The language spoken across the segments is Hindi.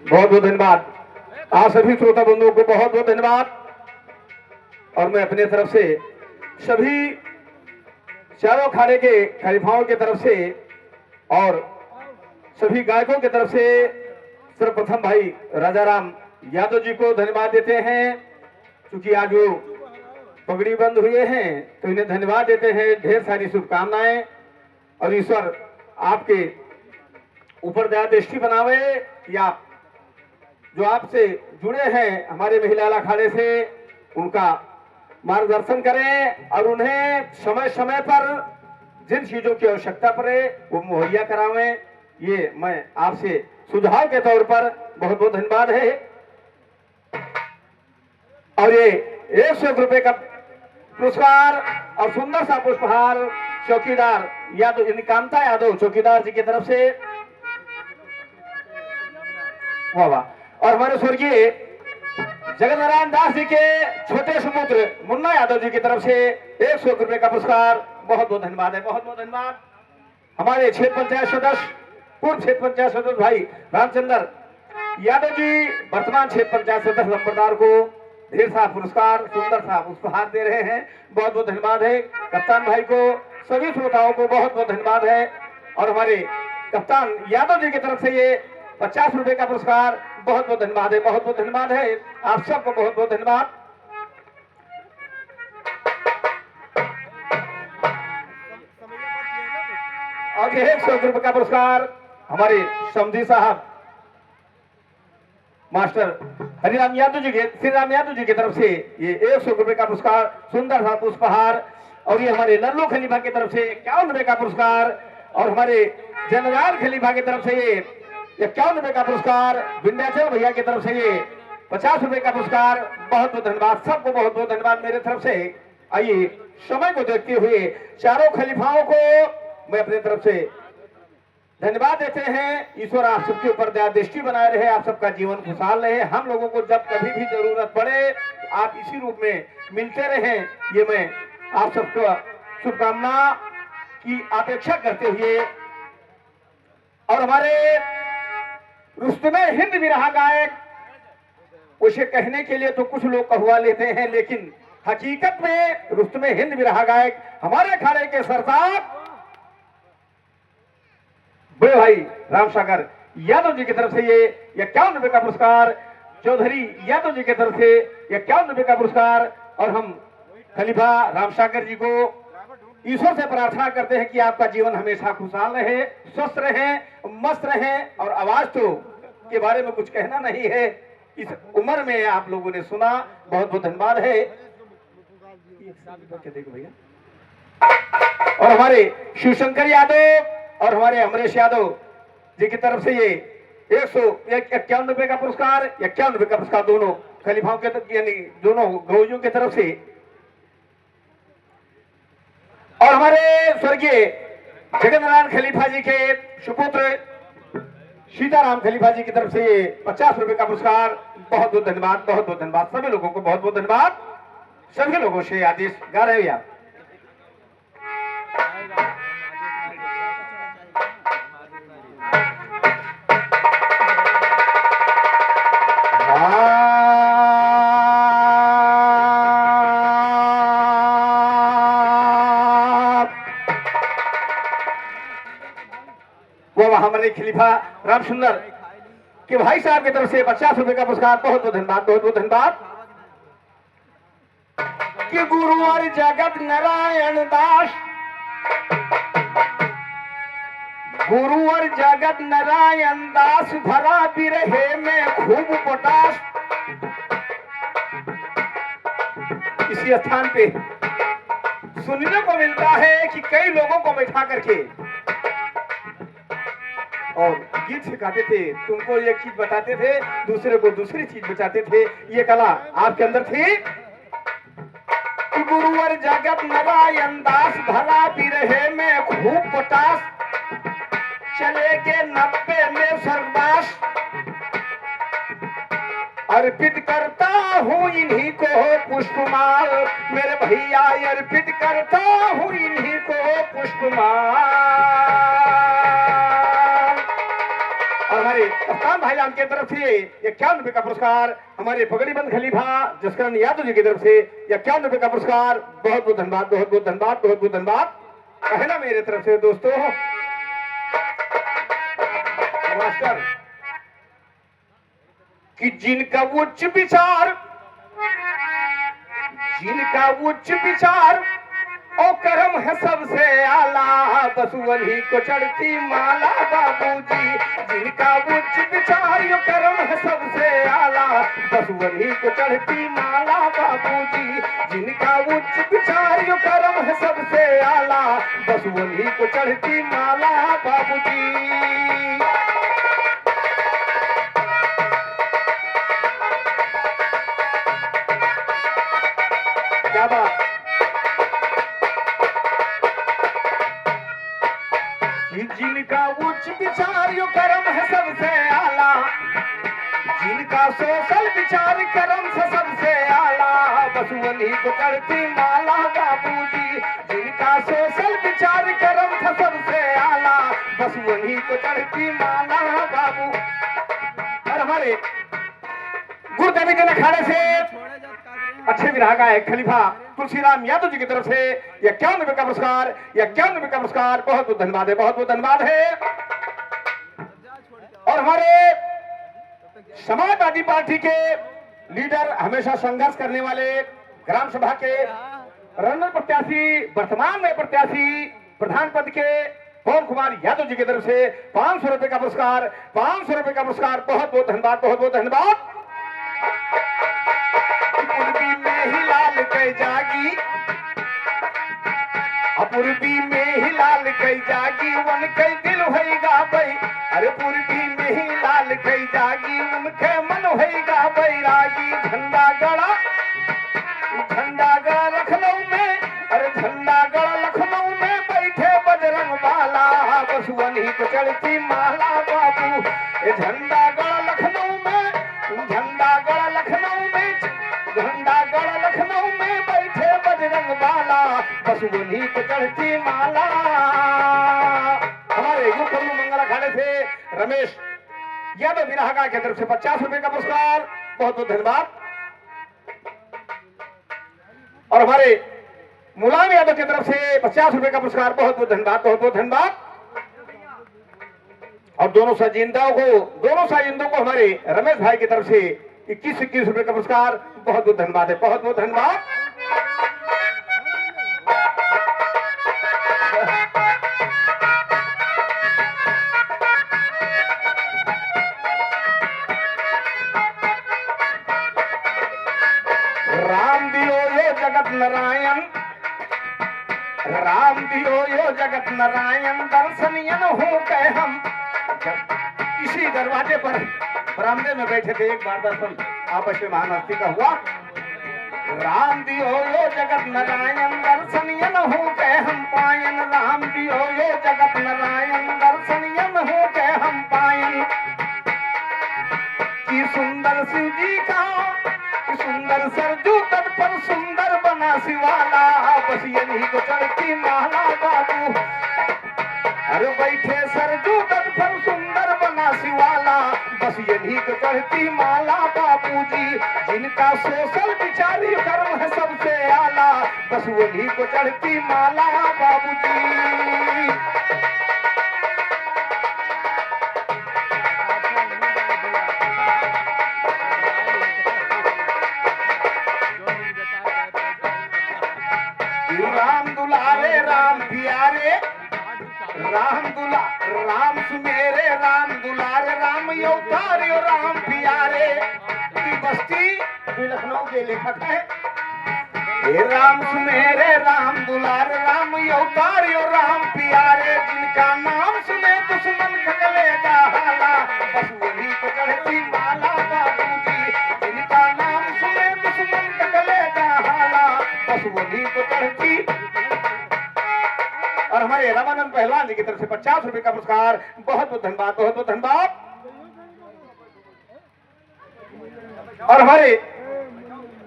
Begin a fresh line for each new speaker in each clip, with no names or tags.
बहुत बहुत धन्यवाद। आप सभी श्रोता बंधुओं को बहुत बहुत धन्यवाद। और मैं अपने तरफ से सभी चारों अखाड़े के खलीफाओं की तरफ से और सभी गायकों की तरफ से सर्वप्रथम भाई राजाराम यादव जी को धन्यवाद देते हैं, क्योंकि आज वो पगड़ी बंद हुए हैं तो इन्हें धन्यवाद देते हैं। ढेर सारी शुभकामनाएं और ईश्वर आपके ऊपर दया दृष्टि बनावे। या जो आपसे जुड़े हैं हमारे महिला अखाड़े से, उनका मार्गदर्शन करें और उन्हें समय समय पर जिन चीजों की आवश्यकता पड़े वो मुहैया करावें। ये मैं आपसे सुझाव के तौर पर बहुत बहुत धन्यवाद है। और ये 100 रुपए का पुरस्कार और सुंदर सा पुष्पहार चौकीदार यादव कांता यादव चौकीदार जी की तरफ से, वाह वाह। और हमारे स्वर्गीय जगत नारायण दास जी के छोटे सुपुत्र मुन्ना यादव जी की तरफ से 100 रुपए का पुरस्कार, बहुत बहुत धन्यवाद है, बहुत बहुत धन्यवाद। हमारे क्षेत्र पंचायत सदस्य पूर्व क्षेत्र पंचायत सदस्य भाई रामचंद्र यादव जी वर्तमान क्षेत्र पंचायत सदस्य नंबरदार को ढेर सा पुरस्कार सुंदर सा उपहार दे रहे हैं, बहुत बहुत धन्यवाद है। कप्तान भाई को, सभी श्रोताओं को बहुत बहुत धन्यवाद है। और हमारे कप्तान यादव जी की तरफ से ये 50 रुपए का पुरस्कार, बहुत बहुत धन्यवाद है, बहुत बहुत धन्यवाद है। आप सबको बहुत बहुत धन्यवाद। और ये 100 रुपए का पुरस्कार हमारे समधी साहब मास्टर हरिराम यादव जी के, श्री राम यादव जी की तरफ से ये 100 रुपए का पुरस्कार सुंदर सा पुष्पहार। और ये हमारे लल्लू खलीफा की तरफ से 51 रुपए का पुरस्कार। और हमारे जनरल खलीफा की तरफ से ये 51 रुपए का पुरस्कार। विंध्याचल भैया की तरफ से ये 50 रुपए का पुरस्कार, बहुत बहुत धन्यवाद। सबको बहुत बहुत धन्यवाद मेरे तरफ से। आइए समय को देखते हुए चारों खलीफाओं को मैं अपनी तरफ से धन्यवाद देते हैं। ईश्वर आप सबके ऊपर दया दृष्टि बनाए रहे, आप सबका जीवन खुशहाल रहे। हम लोगों को जब कभी भी जरूरत पड़े तो आप इसी रूप में मिलते रहें, ये मैं आप सबको शुभकामना की अपेक्षा करते हुए। और हमारे रुस्तमे हिंद विरहा गायक, उसे कहने के लिए तो कुछ लोग कहुआ लेते हैं, लेकिन हकीकत में रुस्तमे हिंद विरहा गायक हमारे अखाड़े के सरदार बड़े भाई रामसागर यादव जी की तरफ से ये 51 रुपए का पुरस्कार, चौधरी यादव जी की तरफ से 51 रुपए का पुरस्कार। और हम खलीफा रामसागर जी को ईश्वर से प्रार्थना करते हैं कि आपका जीवन हमेशा खुशहाल रहे, स्वस्थ रहे, मस्त रहे। और आवाज तो के बारे में कुछ कहना नहीं है, इस उम्र में आप लोगों ने सुना, बहुत बहुत धन्यवाद है। देखो भैया। और हमारे शिवशंकर यादव और हमारे अमरेश यादव जी की तरफ से ये 151 रुपए का पुरस्कार, 51 रुपए का पुरस्कार दोनों खलीफाओं के, यानी दोनों गौजियों की तरफ से। और हमारे स्वर्गीय जगत नारायण खलीफा जी के सुपुत्र सीताराम खलीफा जी की तरफ से ये 50 रुपए का पुरस्कार, बहुत बहुत धन्यवाद, बहुत बहुत धन्यवाद। सभी लोगों को बहुत बहुत धन्यवाद। सभी लोगों से आदेश गा रहे हैं आप। वो हमारे खलीफा राम सुंदर के भाई साहब की तरफ से 50 रुपए का पुरस्कार, बहुत बहुत धन्यवाद, बहुत बहुत धन्यवाद। कि गुरु और जगत नारायण दास, गुरु और जगत नारायण दास भरा बिरहे में खूब पोटास। इसी स्थान पे सुनने को मिलता है कि कई लोगों को बैठा करके और गीत सिखाते थे, तुमको एक चीज बताते थे, दूसरे को दूसरी चीज बताते थे। ये कला आपके अंदर थी। गुरुवर जगत नारायण दास भला बिरहे में खूब पोटास, चले के 90 में स्वर्गवास। अर्पित करता हूँ इन्हीं को पुष्पमाल, मेरे भैया अर्पित करता हूँ इन्हीं को पुष्पमाल। और हमारे अफतान भाईजान की तरफ से 51 का पुरस्कार, हमारे पगड़ीबंद खलीफा जसकरण यादव जी की तरफ से 51 का पुरस्कार। बहुत बहुत धन्यवाद, बहुत बहुत धन्यवाद, बहुत बहुत धन्यवाद कहना मेरे तरफ से दोस्तों। मास्टर कि जिनका उच्च विचार, जिनका उच्च विचार और कर्म है सबसे आला, बस वही को चढ़ती माला बाबूजी। जिनका उच्च विचार और कर्म है सबसे आला, बस वही को चढ़ती माला बाबूजी। जिनका उच्च विचार और कर्म है सबसे आला, बस वही को चढ़ती माला बाबूजी। क्या बात कि जिनका उच्च विचार यो कर्म है सबसे आला, जिनका सोशल विचार कर्म से सबसे आला, बस वही को चढ़ती माला बाबूजी। जिनका सोशल विचार कर्म से सबसे आला, बस वही को चढ़ती माला बाबू। और हमारे गुरुदेवी के अखाड़े से अच्छे विरागा है खलीफा तुलसीराम यादव जी की तरफ से 51 का पुरस्कार, 51 का पुरस्कार। बहुत बहुत धन्यवाद है, बहुत बहुत धन्यवाद है। और हमारे समाजवादी पार्टी के लीडर, हमेशा संघर्ष करने वाले, ग्राम सभा के रणनीतिक प्रत्याशी, वर्तमान में प्रत्याशी प्रधान पद के पवन कुमार यादव जी की तरफ से 500 रुपए का पुरस्कार, 500 रुपए का पुरस्कार। बहुत बहुत धन्यवाद, बहुत बहुत धन्यवाद। पूर्वी में ही लाल कई जागी, पूर्वी में ही लाल कई जागी, उनके दिल होगा भाई। अरे पूर्वी में ही लाल कई जागी, उनके मन होगा बैरागी। झंडा गड़ा, झंडा गड़ा लखनऊ में, अरे झंडा गड़ा लखनऊ में बैठे बजरंग बाला, बस वही को चढ़ती माला बाबू। झंडा गड़ा लखनऊ में, झंडा गड़ा लखनऊ में, झंडा गड़ा लखनऊ में बैठे बजरंग बाला, बस वही को चढ़ती माला। हमारे युग कल्लू मंगल अखाड़े से रमेश यादव बिरहागा की तरफ से 50 रुपए का पुरस्कार। बहुत बहुत धन्यवाद। और हमारे मुलायम यादव की तरफ से 50 रुपए का पुरस्कार। बहुत बहुत धन्यवाद, बहुत बहुत धन्यवाद। और दोनों साजिंदों को हमारे रमेश भाई की तरफ से 21 रुपए का पुरस्कार। बहुत बहुत धन्यवाद है, बहुत बहुत धन्यवाद। राम दियो यो जगत नारायण, राम दियो यो जगत नारायण, दर्शनियन हो कह हम। इसी दरवाजे पर बरामदे में बैठे थे, एक बार दर्शन आपस में महान हस्ती का हुआ। राम दियो यो जगत नारायण, दर्शनियन हो के हम पायन। राम दियो यो जगत नारायण, दर्शनियन हो के हम पायन। कि सुंदर शिव जी का, कि सुंदर सरजू तट पर सुंदर बना शिवाला, बस यही को चढ़ती माला बाबू। अरे बैठे सरजू तट पर सुंदर बना शिवाला, बस यही को चढ़ती माला बाबूजी। जिनका सोशल विचारी कर्म है सबसे आला, बस वही को चढ़ती माला बाबूजी। राम दुलारे राम प्यारे, राम सुमेरे राम दुलारे, राम अवतारियो राम प्यारे। बस्ती लखनऊ के लेखक है। राम सुमेरे राम दुलारे, राम अवतारियो राम प्यारे। जिनका नाम सुने दुश्मन खगले जाला, बस वही को चढ़ती माला बाबूजी। जिनका नाम सुने दुश्मन खगले जाला, बस वही को चढ़ती। और हमारे रामानंद पहलवान जी की तरफ से 50 रुपए का पुरस्कार। बहुत बहुत धन्यवाद, बहुत बहुत धन्यवाद। और हमारे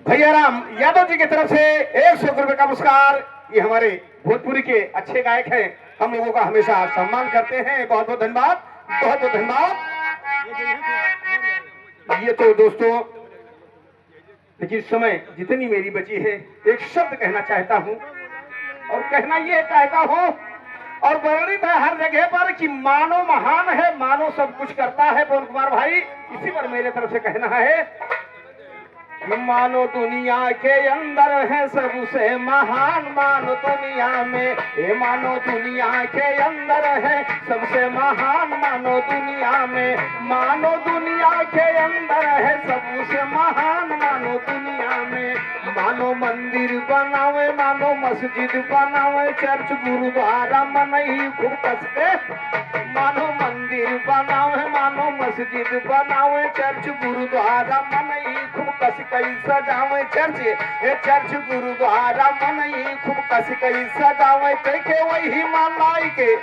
भैया राम यादव जी की तरफ से 100 रुपए का पुरस्कार। ये हमारे भोजपुरी के अच्छे गायक हैं, हम लोगों का हमेशा सम्मान करते हैं। बहुत बहुत धन्यवाद, बहुत बहुत धन्यवाद। ये तो दोस्तों, लेकिन समय जितनी मेरी बची है, एक शब्द कहना चाहता हूं, और कहना ये चाहता हूं, और वर्णित है हर जगह पर कि मानो महान है, मानो सब कुछ करता है पवन कुमार भाई। इसी पर मेरे तरफ से कहना है कि मानो दुनिया के अंदर है सबसे महान, मानो दुनिया में, ये मानो दुनिया के अंदर है सबसे महान, मानो दुनिया में, मानो दुनिया के अंदर है सबसे महान, मानो दुनिया में। मानो मंदिर बनावे, मानो मस्जिद बनावे, चर्च गुरुद्वारा मनई खूब कस के, मानो मंदिर बनावे, मानो मस्जिद बनावे, चर्च गुरुद्वारा मनई खूब कस कई सजावे, चर्च ये चर्च गुरुद्वारा मनई खूब कस कई सजावे, देखे वही मालाई के,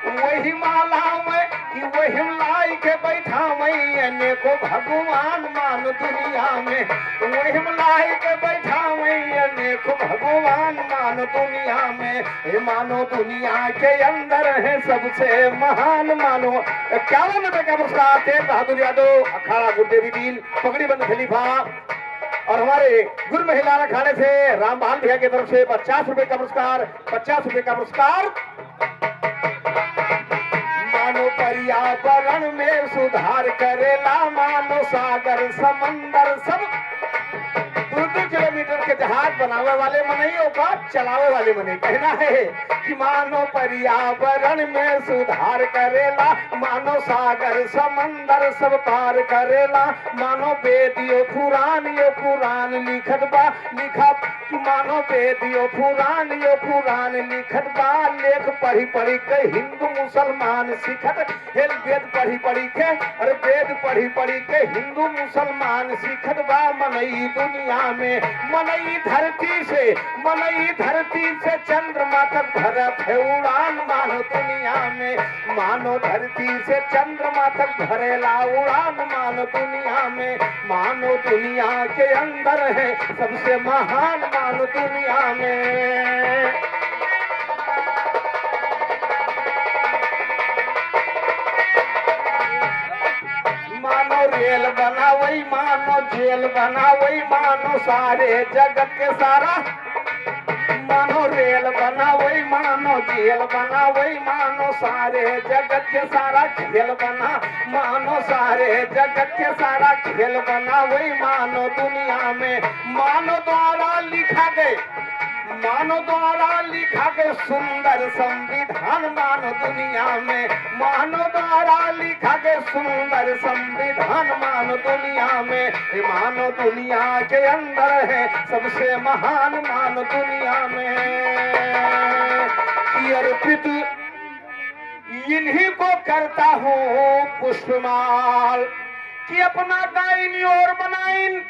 वही माला में कि वही लाई के बैठा मैंने को भगवान मान दुनिया में, वही लाई के बैठा मैंने को भगवान मान दुनिया में। ये मानो दुनिया के अंदर है सबसे महान, मानो 51 रुपए का पुरस्कार तेज बहादुर यादव, अखाड़ा गुरुदेवी दीन, पगड़ी बंद खलीफा, और हमारे गुरु महिला अखाड़े से रामबाल भैया की तरफ से 50 रुपए का पुरस्कार, 50 रुपए का पुरस्कार। मानो पर्यावरण में सुधार करेला, मानो सागर समंदर सब 2-2 किलोमीटर के जहाज बनावे वाले मनइयों का चलावे वाले मने। कहना है कि मानो पर्यावरण में सुधार करेला, मानो सागर समंदर सब पार करेला, मानो वेदियो पुराण लिखत बा, लिखा कि मानो वेदियो पुराण लिखत बा, लेख पढ़ी पढ़ी के हिंदू मुसलमान सिखत, हे वेद पढ़ी पढ़ी के, अरे वेद पढ़ी पढ़ी के हिंदू मुसलमान सिखत बा, मनई दुनिया में, मनई धरती से चंद्रमा तक भरत है उड़ान, मानो दुनिया में, मानो धरती से चंद्रमा तक भरेला उड़ान, मानो दुनिया में, मानो दुनिया के अंदर है सबसे महान, मानो दुनिया में। मानो रेल बनावई, मानो जेल बनावई, मानो सारे जगत के सारा, मानो रेल बनावई, मानो जेल बनावई, मानो सारे जगत के सारा खेल बना, मानो सारे जगत के सारा खेल बनावई, मानो दुनिया में, मानो द्वारा लिखा गए, मानो द्वारा लिखा गए सुंदर संविधान, मानो दुनिया में, मानो द्वारा लिखा गए सुंदर संविधान, मानो दुनिया में, मानो दुनिया के अंदर है सबसे महान, मानो दुनिया में। कि अर्पित इन्हीं को करता हूँ पुष्पमाल, कि अपना गाइन और बनाइन,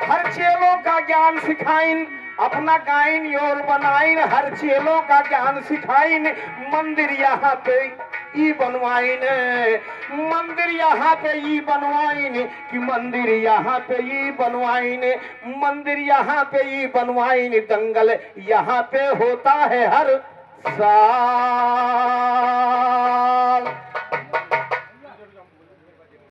हर चेलों का ज्ञान सिखाइन, अपना गाइन और बनाइन, हर चेलों का ज्ञान सिखाइन, मंदिर यहाँ पे ई बनवाइन, मंदिर यहाँ पे ई बनवाइन, कि मंदिर यहाँ पे ई बनवाइन, मंदिर यहाँ पे ई बनवाइन, दंगल यहाँ पे होता है हर साल।